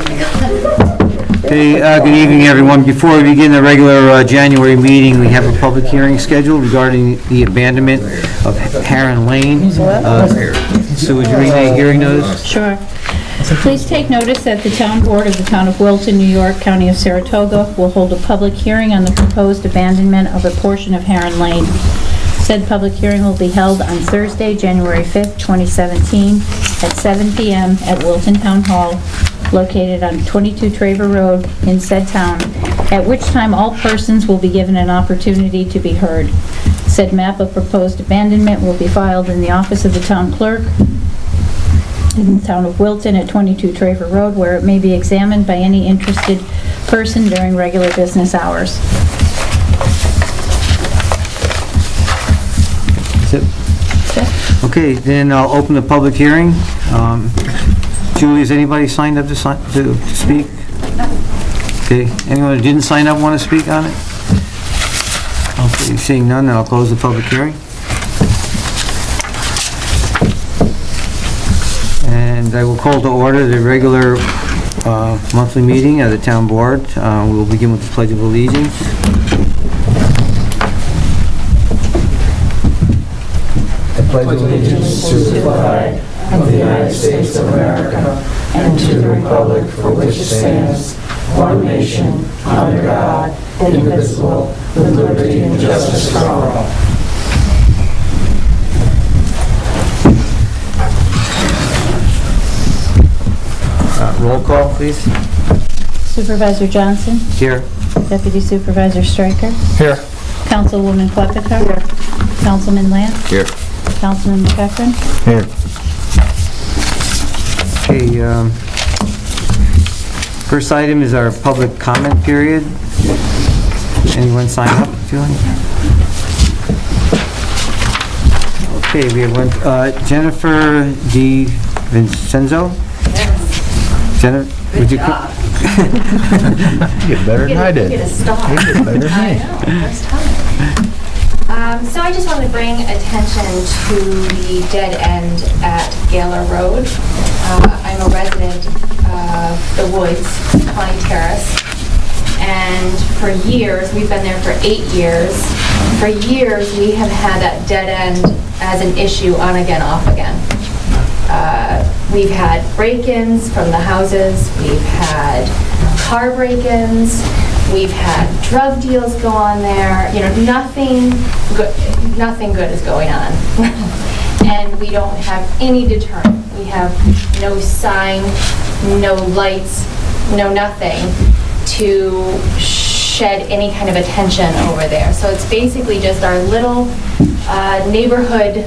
Hey, good evening, everyone. Before we begin the regular January meeting, we have a public hearing scheduled regarding the abandonment of Heron Lane. So would you read the hearing notice? Sure. Please take notice that the Town Board of the Town of Wilton, New York, County of Saratoga, will hold a public hearing on the proposed abandonment of a portion of Heron Lane. Said public hearing will be held on Thursday, January 5th, 2017, at 7 p.m. at Wilton Town Hall, located on 22 Traver Road in said town, at which time all persons will be given an opportunity to be heard. Said map of proposed abandonment will be filed in the office of the town clerk in the town of Wilton at 22 Traver Road, where it may be examined by any interested person during regular business hours. That's it? Okay, then I'll open the public hearing. Julie, is anybody signed up to speak? Okay, anyone who didn't sign up want to speak on it? Okay, seeing none, then I'll close the public hearing. And I will call to order the regular monthly meeting of the town board. We will begin with the Pledge of Allegiance. I pledge allegiance to the flag of the United States of America and to the republic for which it stands, one nation, under God, indivisible, with liberty and justice for all. Roll call, please. Supervisor Johnson? Here. Deputy Supervisor Stryker? Here. Councilwoman Klepika? Here. Councilman Lance? Here. Councilman McEachran? Here. Okay, first item is our public comment period. Anyone sign up, Julie? Okay, we have one, Jennifer Di Vincenzo? Jennifer, would you come? You get better than I did. You get a star. You get better than I me. know, first time. So I just wanted to bring attention to the dead end at Gaylor Road. I'm a resident of the Woods, Pine Terrace, and for years, we've been there for 8 years, for years we have had that dead end as an issue, on again, off again. We've had break-ins from the houses, we've had car break-ins, we've had drug deals go on there, you know, nothing good is going on. And we don't have any deterrent. We have no sign, no lights, no nothing to shed any kind of attention over there. So it's basically just our little neighborhood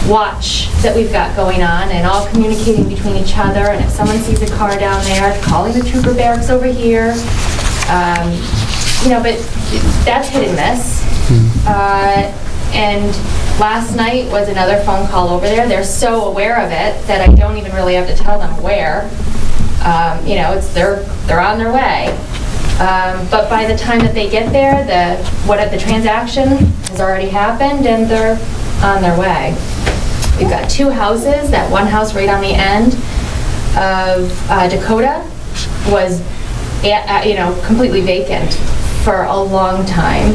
watch that we've got going on, and all communicating between each other, and if someone sees a car down there, calling the trooper barracks over here. You know, but that's hit and miss. And last night was another phone call over there. They're so aware of it that I don't even really have to tell them where. You know, they're on their way. But by the time that they get there, the transaction has already happened, and they're on their way. We've got 2 houses. That one house right on the end of Dakota was, you know, completely vacant for a long time.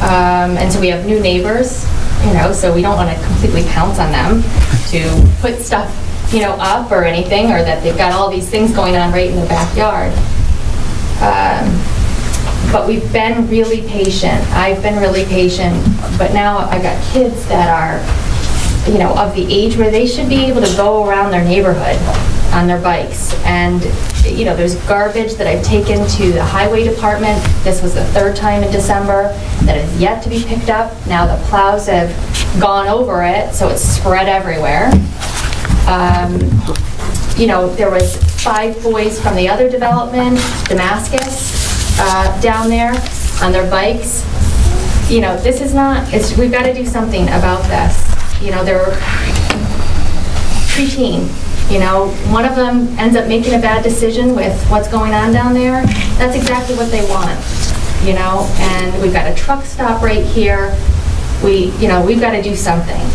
And so we have new neighbors, you know, so we don't want to completely pounce on them to put stuff, you know, up or anything, or that they've got all these things going on right in the backyard. But we've been really patient. I've been really patient, but now I've got kids that are, you know, of the age where they should be able to go around their neighborhood on their bikes. And, you know, there's garbage that I've taken to the highway department. This was the 3rd time in December that is yet to be picked up. Now the plows have gone over it, so it's spread everywhere. You know, there was 5 boys from the other development, Damascus, down there on their bikes. You know, this is not, we've got to do something about this. You know, they're preteen. You know, one of them ends up making a bad decision with what's going on down there. That's exactly what they want, you know, and we've got a truck stop right here. You know, we've got to do something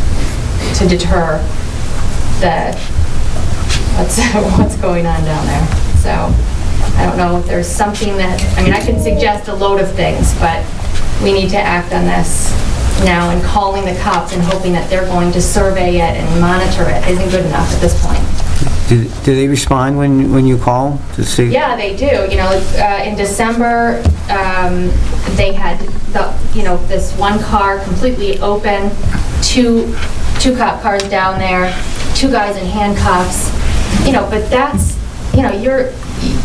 to deter what's going on down there. So don't know if there's something that, I mean, I can suggest a load of things, but we need to act on this now, and calling the cops and hoping that they're going to survey it and monitor it isn't good enough at this point. Do they respond when you call to see? Yeah, they do. You know, in December, they had this one car completely open, two cop cars down there, 2 guys in handcuffs. You know, but that's, you know,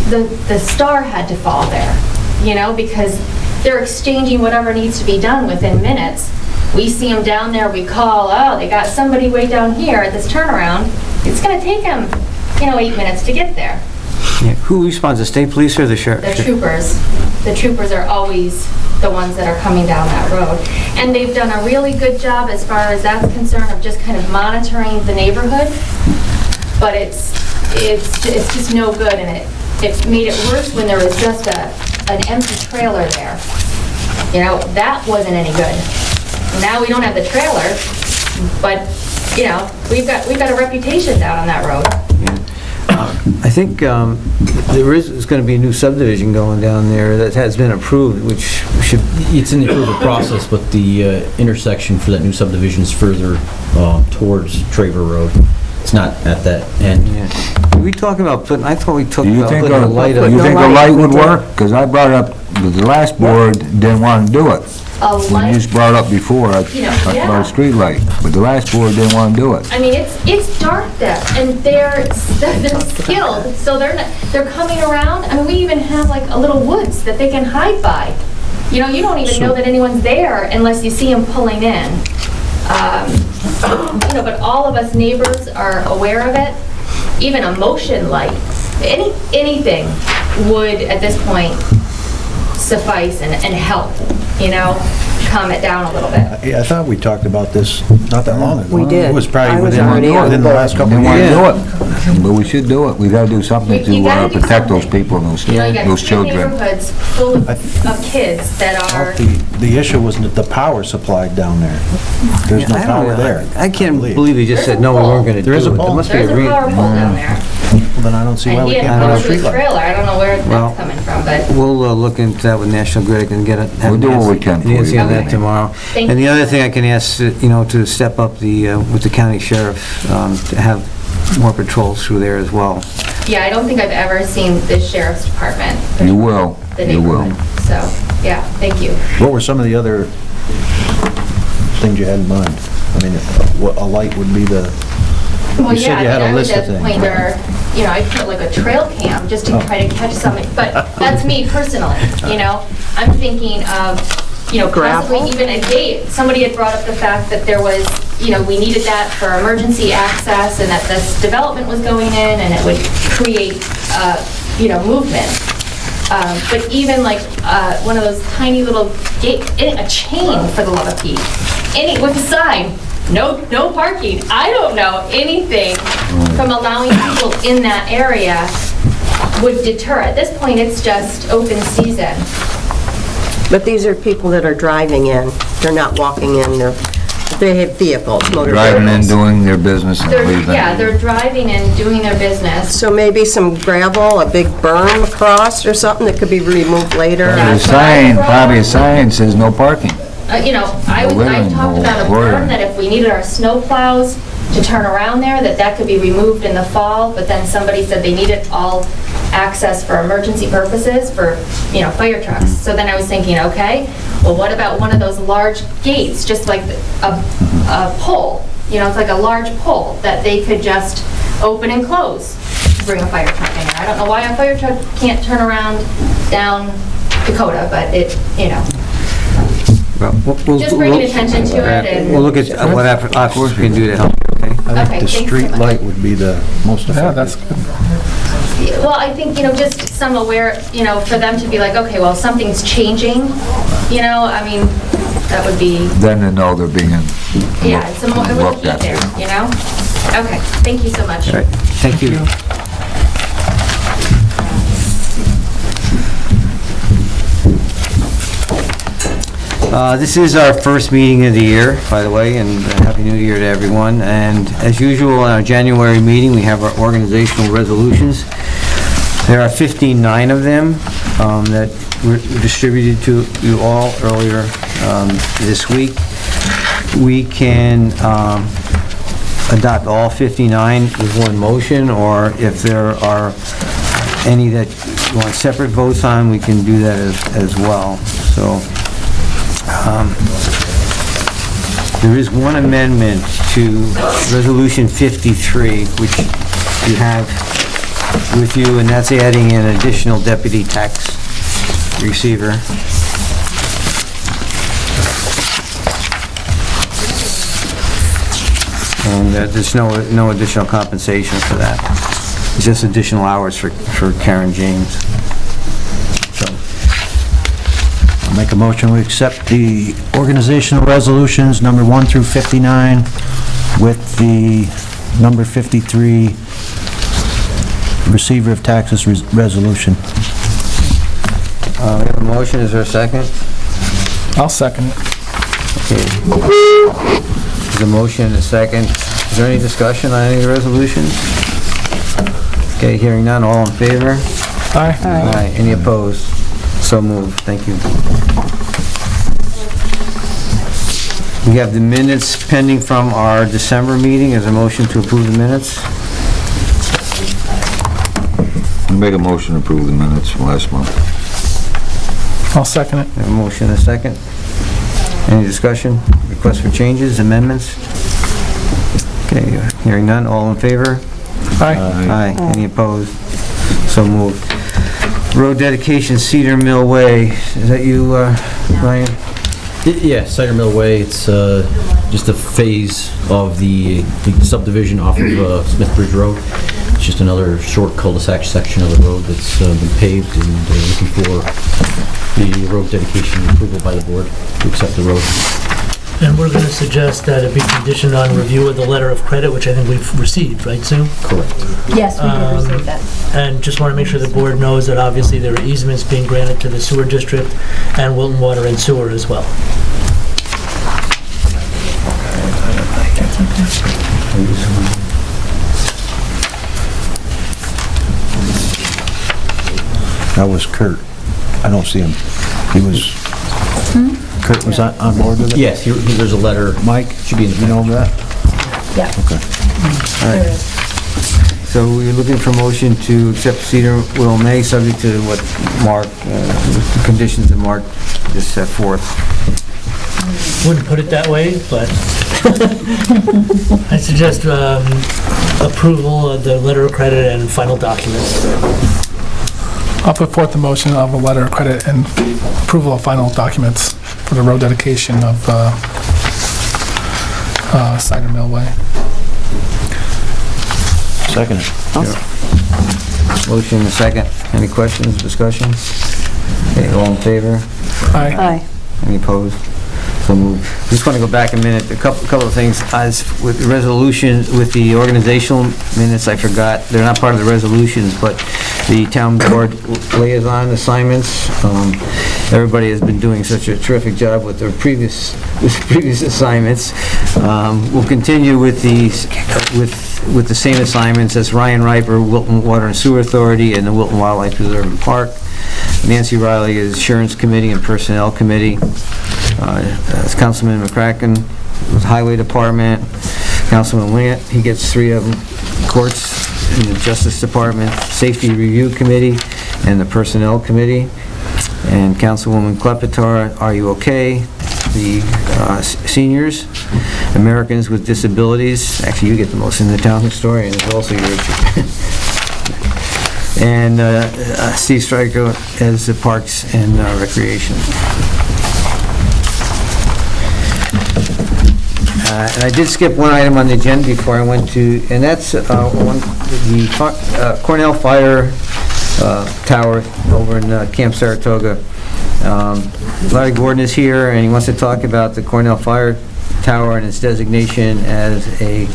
the star had to fall there. You know, because they're exchanging whatever needs to be done within minutes. We see them down there. We call. Oh, they got somebody way down here at this turnaround. It's going to take them, 8 minutes to get there. Yeah. Who responds, the state police or the sheriff? The troopers. The troopers are always the ones that are coming down that road. And they've done a really good job as far as that's concerned of just kind of monitoring the neighborhood. But it's just no good, and it made it worse when there was just an empty trailer there. You know, that wasn't any good. Now we don't have the trailer, but we've got a reputation down on that road. I think there is going to be a new subdivision going down there that has been approved, which should... It's in the approval process, but the intersection for that new subdivision is further towards Traver Road. It's not at that end. Yeah. We talking about putting... I thought we talked Do you about think putting a light up. you think a light would work? Because I brought up, the last board didn't want to do it. A When light. you just brought up before, about yeah. a street light, but the last board didn't want to do it. I mean, it's dark there, and they're skilled, so they're coming around. I mean, we even have like a little woods that they can hide by. You don't even know that anyone's there unless you see them pulling in. But all of us neighbors are aware of it. Even a motion light, anything would at this point suffice and help, calm it down a little bit. I thought we talked about this not that long ago. We did. It was probably I was within already on the board. last couple They of want years. to do it, but we should do it. We got to do something You to gotta do protect those something. people and those You got those two children. neighborhoods full of kids that are, The issue was the power supplied down there. There's no I don't power know. there. I can't believe. believe you just There's said, a no, we pole. weren't going to do it. There is a pole. must be there's a reason. power pole down there. Well, then I don't see why And we he can't had put a posted street his light. trailer. I don't know where Well, that's coming from, but We'll look into that with National Grid and get it. have We'll do what we Nancy- can for Nancy you. on that Okay. tomorrow. Thank And the you. other thing I can ask, to step up with the county sheriff, to have more patrols through there as well. yeah, I don't think I've ever seen the sheriff's department. You will, The you will. neighborhood. So, yeah, thank you. What were some of the other things you had in mind? I mean, a light would be the... Well, You said yeah, you had a I list was of at the things, point right? where, I put like a trail cam just to try to catch something, but that's me personally, I'm thinking of, possibly even a gate. Somebody had brought up the fact that there was, we needed that for emergency access, and that this development was going in, and it would create, movement. But even like one of those tiny little gate, a chain for the love of Pete, with a sign, no parking. I don't know anything from allowing people in that area would deter. At this point, it's just open season. But these are people that are driving in. They're not walking in. They have vehicles, motor Driving in, vehicles. doing their business and leaving. They're driving and doing their business. So maybe some gravel, a big berm across or something that could be removed later. The That's what I sign, brought probably a up. sign says no parking. I talked about a berm, that if we needed our snow plows to turn around there, that could be removed in the fall, but then somebody said they needed all access for emergency purposes for, fire trucks. So then I was thinking, okay, well, what about one of those large gates, just like a pole, it's like a large pole that they could just open and close to bring a fire truck in there. I don't know why a fire truck can't turn around down Dakota, but Well, just bringing attention to it and. We'll look at what options we can do to help you, okay? I Okay, think the thanks so street much. light would be the most effective. Well, I think, just some aware, for them to be like, okay, well, something's changing, that would be, Then they know they're being yeah, it's a more, it would looked be at. there, Okay, thank you so much. All right, thank you. This is our first meeting of the year, by the way, and Happy New Year to everyone. And as usual, in our January meeting, we have our organizational resolutions. There are 59 of them that were distributed to you all earlier this week. We can adopt all 59 with one motion, or if there are any that you want separate votes on, we can do that as well. So, there is one amendment to Resolution 53, which you have with you, and that's adding an additional deputy tax receiver. And there's no additional compensation for that. It's just additional hours for Karen James. So, I'll make a motion, we accept the organizational resolutions, number 1 through 59, with the number 53 receiver of taxes resolution. we have a motion, is there a second? I'll second it. Okay. There's a motion and a second. Is there any discussion on any of the resolutions? Okay, hearing none, all in favor? Aye. Aye. Any opposed? So moved, thank you. We have the minutes pending from our December meeting. Is there a motion to approve the minutes? Make a motion to approve the minutes from last month. I'll second it. We have a motion and a second. Any discussion? Requests for changes, amendments? Okay, hearing none, all in favor? Aye. Aye. Any opposed? So moved. Road dedication, Cedar Mill Way. Is that you, Ryan? Yeah, Cider Mill Way, it's just a phase of the subdivision off of Smithbridge Road. It's just another short cul-de-sac section of the road that's been paved, and looking for the road dedication approval by the board to accept the road. And we're going to suggest that it be conditioned on review of the letter of credit, which I think we've received, right, Sue? Correct. Yes, we did receive that. And just want to make sure the board knows that obviously there are easements being granted to the sewer district and Wilton Water and Sewer as well. That was Kurt. I don't see him. He was, Kurt was on board with it? Yes, there's a letter. Mike, Should be in the you know that? Yeah. Okay. All right. So we're looking for motion to accept Cedar Mill May, subject to what Mark, the conditions that Mark just set forth. Wouldn't put it that way, but I suggest approval of the letter of credit and final documents. I'll put forth the motion of a letter of credit and approval of final documents for the road dedication of Cider Mill Way. Second it. Motion and a second. Any questions, discussion? Okay, all in favor? Aye. Any opposed? So moved. Just want to go back a minute, a couple of things. As with the resolution, with the organizational minutes, I forgot, they're not part of the resolutions, but the town board liaison assignments, everybody has been doing such a terrific job with their previous assignments. We'll continue with these, with the same assignments as Ryan Riper, Wilton Water and Sewer Authority, and the Wilton Wildlife Preserve and Park. Nancy Riley is Insurance Committee and Personnel Committee. As Councilman McCracken with Highway Department. Councilman Wingett, he gets 3 of them. Courts and the Justice Department, Safety Review Committee, and the Personnel Committee. And Councilwoman Klepetar, Are You Okay? The seniors, Americans with Disabilities. Actually, you get the most in the town historian. It's also your and Steve Stryker as the Parks and Recreation. And I did skip one item on the agenda before I went to, and that's the Cornell Fire Tower over in Camp Saratoga. Larry Gordon is here, and he wants to talk about the Cornell Fire Tower and its designation as a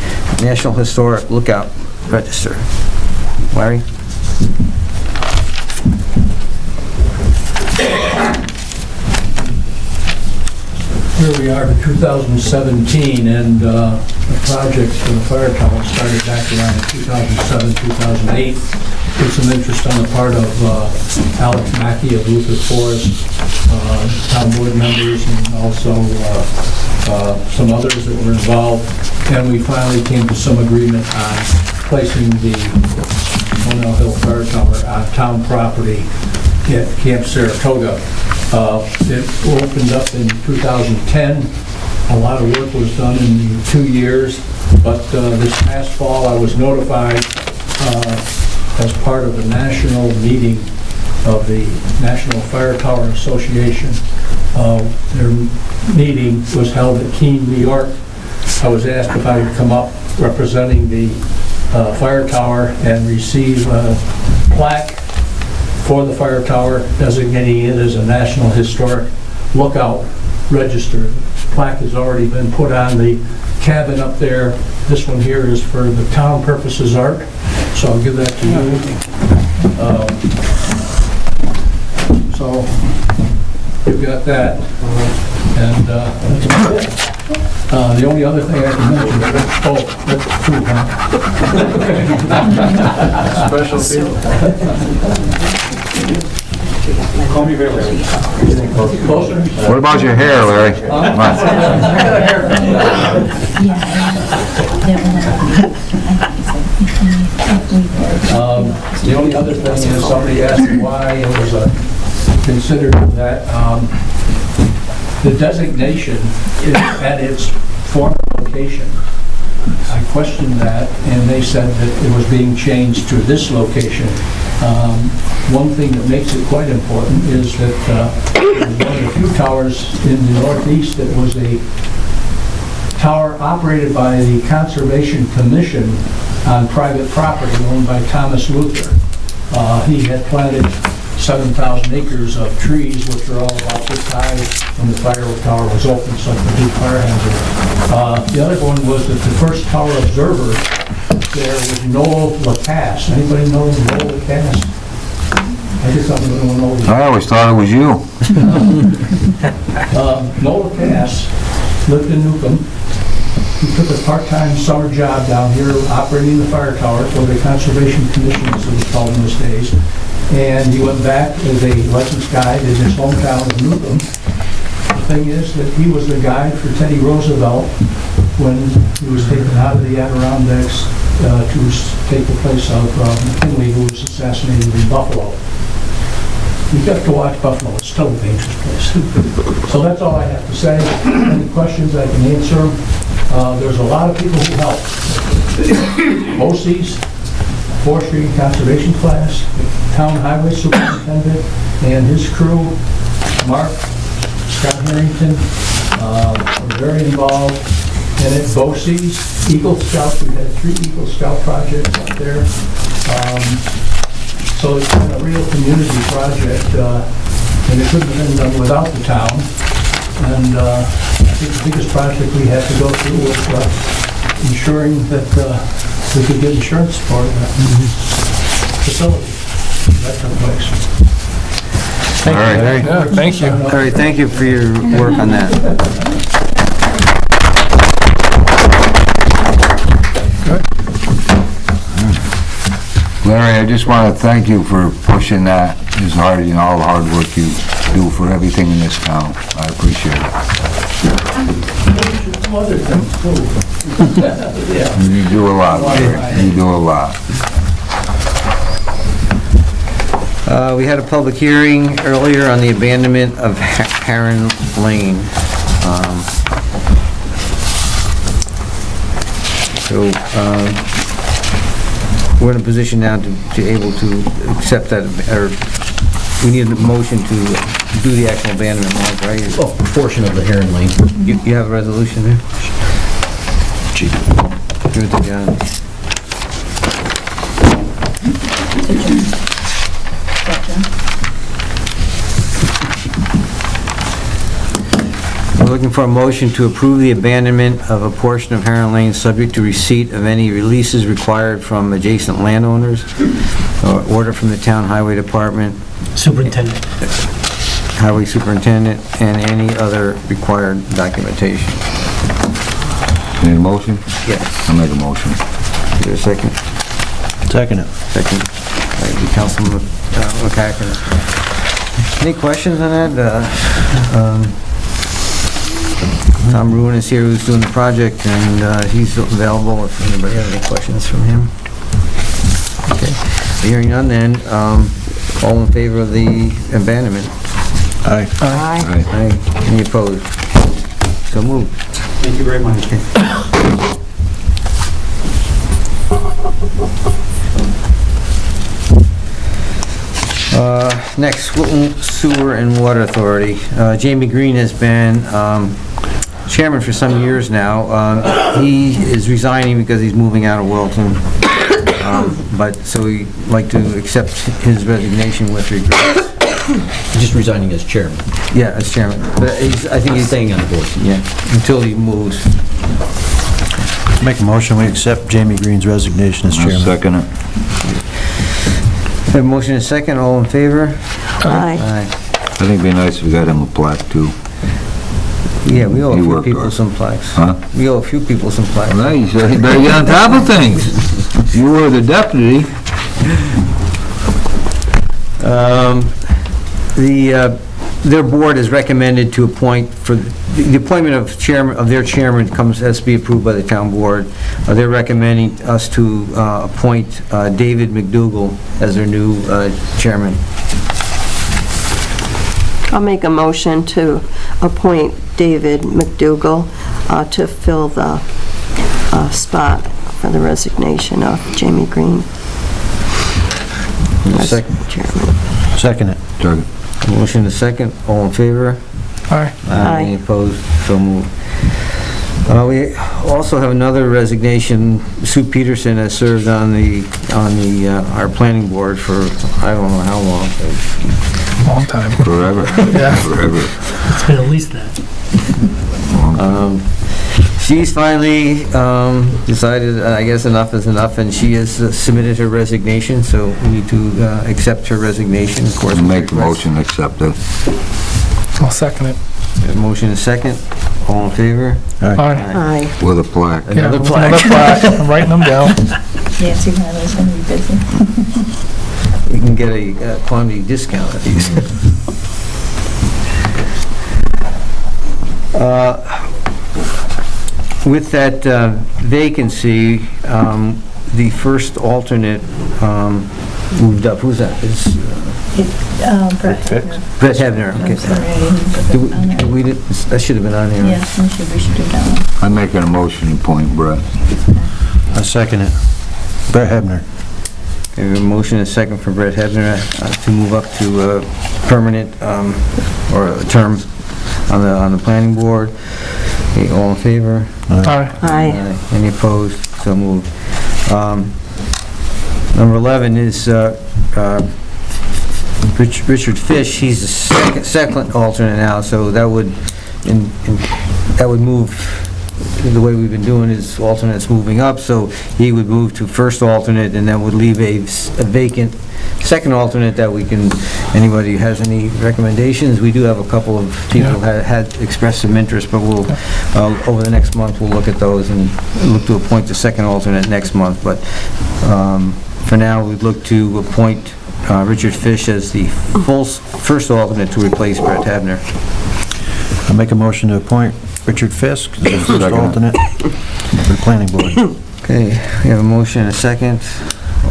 National Historic Lookout Register. Larry? Here we are in 2017, and projects for the fire tower started back around 2007, 2008, with some interest on the part of Alex Mackey of Luther Forest, town board members, and also some others that were involved. And we finally came to some agreement on placing the Monell Hill Fire Tower on town property at Camp Saratoga. It opened up in 2010. A lot of work was done in 2 years, but this past fall I was notified as part of the national meeting of the National Fire Tower Association. Their meeting was held at Keene, New York. I was asked if I would come up representing the fire tower and receive a plaque for the fire tower designating it as a National Historic Lookout Register. The plaque has already been put on the cabin up there. This one here is for the town purposes art, so I'll give that to you. So you've got that, and that's about it. The only other thing I can mention, that's true, huh? Special people. Call me Larry. Closer? What about your hair, Larry? Come on. I got a haircut. The only other thing is somebody asked me why it was considered that the designation is at its former location. I questioned that, and they said that it was being changed to this location. One thing that makes it quite important is that one of the few towers in the Northeast that was a tower operated by the Conservation Commission on private property owned by Thomas Luther. He had planted 7,000 acres of trees, which are all about this high when the fire tower was open, so it's a big fire hazard. The other one was that the first tower observer there was Noel Lacasse. Anybody know Noel Lacasse? I guess I'm the one over. I always thought it was you. Noel Lacasse lived in Newcomb. He took a part-time summer job down here operating the fire tower for the Conservation Commission, as it was called in those days. And he went back as a licensed guide in his hometown of Newcomb. The thing is that he was the guide for Teddy Roosevelt when he was taken out of the Adirondacks to take the place of McKinley, who was assassinated in Buffalo. You have to watch Buffalo, it's still a dangerous place. So that's all I have to say. Any questions I can answer. There's a lot of people who help. OCs, Forestry and Conservation class, Town Highway Superintendent and his crew, Mark, Scott Harrington, are very involved. And at BOCES, Eagle Scouts, we had 3 Eagle Scout projects up there. So it's been a real community project, and it couldn't have been done without the town. And I think the biggest project we had to go through was ensuring that we could get insurance for the facility. That took place. All right. Yeah, thank you. All right, thank you for your work on that. Larry, I just want to thank you for pushing that as hard, all the hard work you do for everything in this town. I appreciate it. Some other things too. You do a lot, Larry. You do a lot. We had a public hearing earlier on the abandonment of Heron Lane. We're in a position now to able to accept that, or we need a motion to do the actual abandonment, Mark, right? Oh, a portion of the Heron Lane. You have a resolution there? Gee. Give it to John. We're looking for a motion to approve the abandonment of a portion of Heron Lane, subject to receipt of any releases required from adjacent landowners, or order from the town highway department, Superintendent. highway superintendent, and any other required documentation. Need a motion? Yes. I'll make a motion. Is there a second? Second it. Second. Thank you, Councilman McCacken. Any questions on that? Tom Ruin is here, who's doing the project, and he's available if anybody has any questions from him. Okay. Hearing none then, all in favor of the abandonment? Aye. Aye. Aye. Any opposed? So moved. Thank you very much. Next, Wilton Sewer and Water Authority. Jamie Green has been chairman for some years now. He is resigning because he's moving out of Wilton. But, so we'd like to accept his resignation with regrets. Just resigning as chairman. Yeah, as chairman. But I think He's he's, staying on the board. yeah, until he moves. Make a motion, we accept Jamie Green's resignation as I'll chairman. second it. Have a motion and a second, all in favor? Aye. Aye. I think it'd be nice if we got him a plaque too. Yeah, we owe a He few worked people hard. some plaques. Huh? We owe a few people some plaques. Well, you said you better get on top of things. You were the deputy. Their board is recommended to appoint, for the appointment of chairman, of their chairman has to be approved by the town board. They're recommending us to appoint David McDougal as their new chairman. I'll make a motion to appoint David McDougal to fill the spot for the resignation of Jamie Green as Second. chairman. Second it. Second. Motion and a second, all in favor? Aye. Aye. Any opposed? So moved. We also have another resignation. Sue Peterson has served on our planning board for, I don't know how long. Long time. Forever. Yeah. Forever. It's been at least that. She's finally decided, I guess enough is enough, and she has submitted her resignation, so we need to accept her resignation, of course. Make the motion to accept it. I'll second it. Motion is second. All in favor? Aye. Aye. With a plaque. Yeah, Another with plaque. Another plaque. I'm writing them down. Nancy Riley's gonna be busy. We can get a quantity discount at these. With that vacancy, the first alternate moved up. Who's that? It's Brett. Brett Hebner. I'm Okay. sorry, I didn't put that on there. We didn't, that should have been on here. Yeah, we should do that one. I'm making a motion to appoint Brett. I second it. Brett Hebner. Okay, we have a motion and a second for Brett Hebner to move up to permanent or a term on the planning board. Okay, all in favor? Aye. Aye. Any opposed? So moved. Number 11 is Richard Fish. He's the second alternate now, so that would move, the way we've been doing is alternates moving up, so he would move to first alternate, and that would leave a vacant second alternate that we can, anybody who has any recommendations, we do have a couple of people who had expressed some interest, but we'll, over the next month, we'll look at those and look to appoint the second alternate next month, but for now, we'd look to appoint Richard Fish as the first alternate to replace Brett Hebner. I make a motion to appoint Richard Fisk as the first Second. alternate for the planning board. Okay, we have a motion and a second.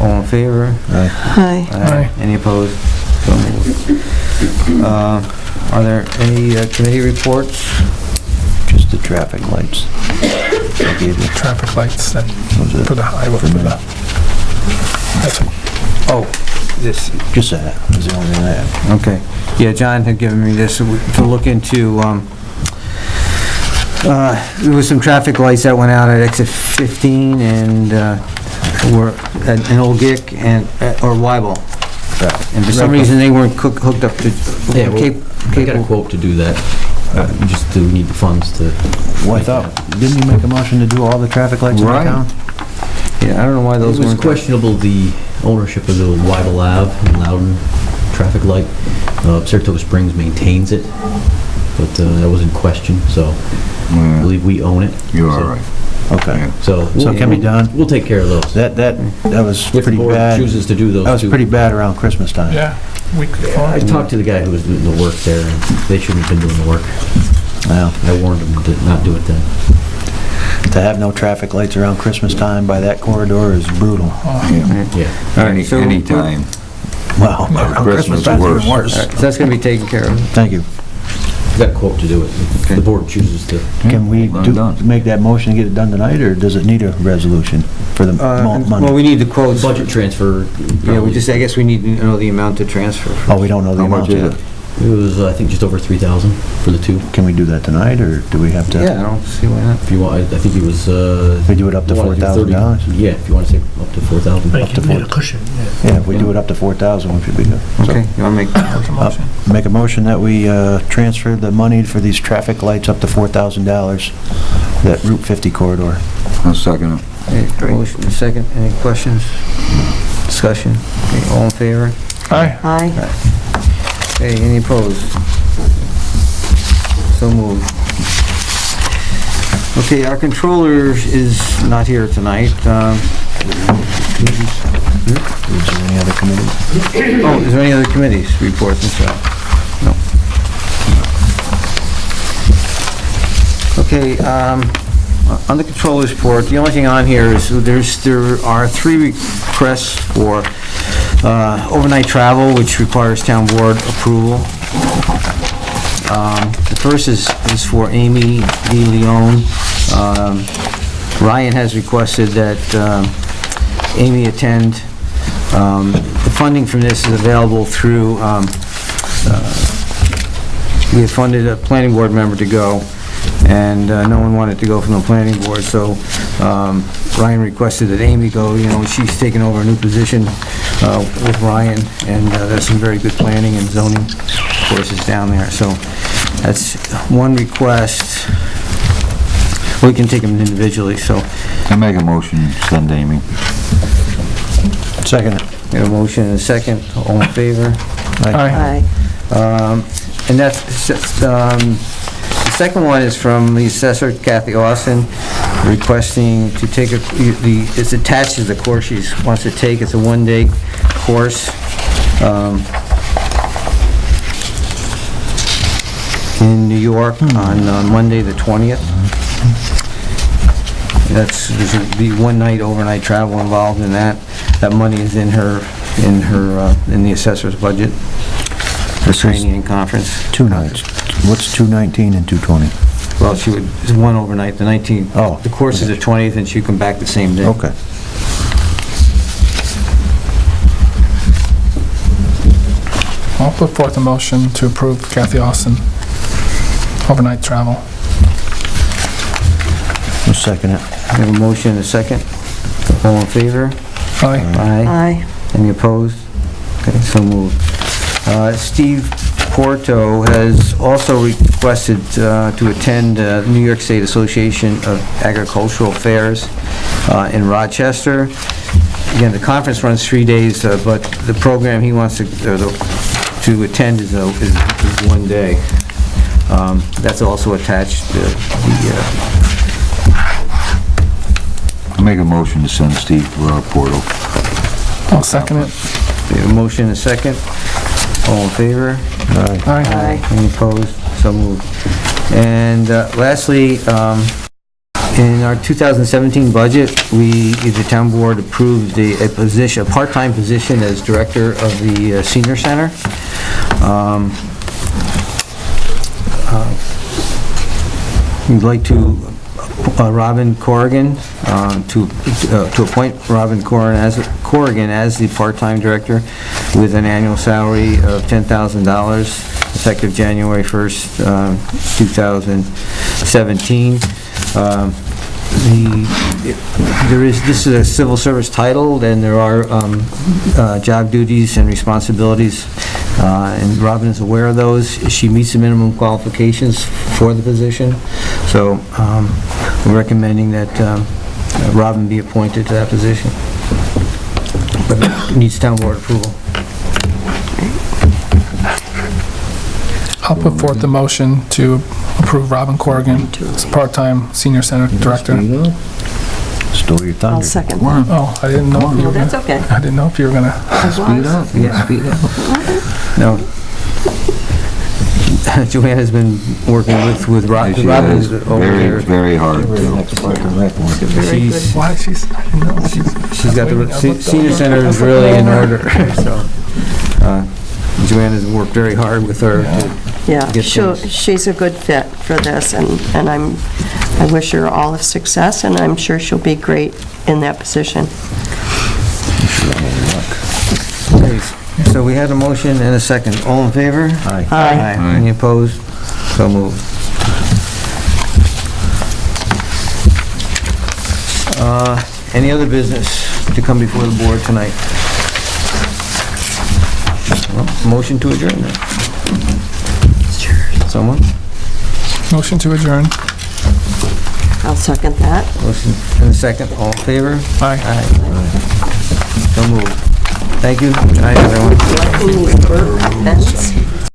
All in favor? Aye. Aye. Aye. Any opposed? So moved. Are there any committee reports? Just the traffic lights. I gave you. Traffic lights and Was it? for the highway, for the, that's Oh, this, Just that, was the only thing I had. okay. Yeah, John had given me this to look into, there was some traffic lights that went out at exit 15 and, were at an Old Gick and, or Weibel. And for some reason, they weren't hooked up to, Yeah, well, I got a quote to do that. We just do need the funds to... Well, I thought, didn't you make a motion to do all the traffic lights in the Right. town? Yeah, I don't know why those It was weren't. questionable, the ownership of the Weibel Ave and Loudon traffic light. Saratoga Springs maintains it, but that was in question, so I Yeah, believe we own it. you're So all right. Okay. So. So it can be done? We'll take care of those. That was If the pretty board bad. chooses to do those That was two. pretty bad around Christmas time. Yeah, week I before. talked to the guy who was doing the work there, and they shouldn't have been doing the work. Well, I warned them to not do it then. to have no traffic lights around Christmas time by that corridor is brutal. Yeah. All right, so Anytime. Well, around Christmas Christmas time's worse. even worse. All right, so that's going to be taken care of. Thank you. Got a quote to do it. If the board chooses to. Can we Well done. make that motion and get it done tonight, or does it need a resolution for the Well, money? we need the quotes. Budget transfer. Yeah, I guess we need to know the amount to transfer. Oh, we don't know the How much amount is yet. it? It was, I think, just over 3,000 for the two. Can we do that tonight, or do we have to? Yeah, I don't see why not. If you want, I think he was, We do it up to you wanna do 30 $4,000? Yeah, if you want to say up to 4,000. Like, to you need a 4. cushion, yeah. Yeah, if we do it up to 4,000, we should be good. So, Okay, you want to make, Motion. Make a motion that we transfer the money for these traffic lights up to $4,000, that Route 50 corridor. I'll second it. okay, motion, a second, any questions, discussion? Okay, all in favor? Aye. Aye. Okay, any opposed? So moved. Okay, our controller is not here tonight. Is there any other committees? Oh, is there any other committees reports and stuff? No. Okay, on the controller's report, the only thing on here is there are 3 requests for overnight travel, which requires town board approval. The first is for Amy D. Leone. Ryan has requested that Amy attend. The funding from this is available through, we had funded a planning board member to go, and no one wanted to go from the planning board, so Ryan requested that Amy go. You know, she's taken over a new position with Ryan, and there's some very good planning and zoning courses down there, so that's one request. We can take them individually, so I make a motion, send Amy. Second. we have a motion and a second. All in favor? Aye. And that's, the second one is from the assessor Kathy Austin, requesting to take it's attached to the course she wants to take. It's a one-day course. In New York on Monday, the 20th. There's be one night overnight travel involved in that. That money is in the assessor's budget for training and conference. 2 nights. What's 219 and 220? Well, it's one overnight, the 19th. Oh. The course is the 20th, and she can come back the same day. Okay. I'll put forth a motion to approve Kathy Austin overnight travel. I'll second it. We have a motion and a second. All in favor? Aye. Aye. Aye. Any opposed? Okay, so moved. Steve Porto has also requested to attend New York State Association of Agricultural Fairs in Rochester. Again, the conference runs 3 days, but the program he wants to attend is one day. That's also attached to I make a motion to send Steve to our portal. I'll second it. we have a motion and a second. All in favor? Aye. Any opposed? So moved. And lastly, in our 2017 budget, the town board approved a part-time position as director of the senior center. We'd like to Robin Corrigan, to appoint Robin Corrigan as the part-time director with an annual salary of $10,000 effective January 1st, 2017. This is a civil service title, and there are job duties and responsibilities, and Robin is aware of those. She meets the minimum qualifications for the position, so we're recommending that Robin be appointed to that position, but it needs town board approval. I'll put forth the motion to approve Robin Corrigan as part-time senior center director. Stole your thunder. I'll second that. Oh, I didn't know if you No, were that's gonna, okay. I didn't know if you were gonna, Speed up. Yeah, speed up. No. Joanna's been working with She Robin's is over very, there. very hard, too. She's, why, she's, I didn't know. she's got the, senior center is really in order, so. Joanna's worked very hard with her to Yeah, get things. she's a good fit for this, and I wish her all of success, and I'm sure she'll be great in that position. Okay, so we had a motion and a second. All in favor? Aye. Aye. Any opposed? So moved. Any other business to come before the board tonight? Well, motion to adjourn then. Someone? Motion to adjourn. I'll second that. Motion and a second. All in favor? Aye. Aye. So moved. Thank you. Good night, everyone. Liking these bird vents.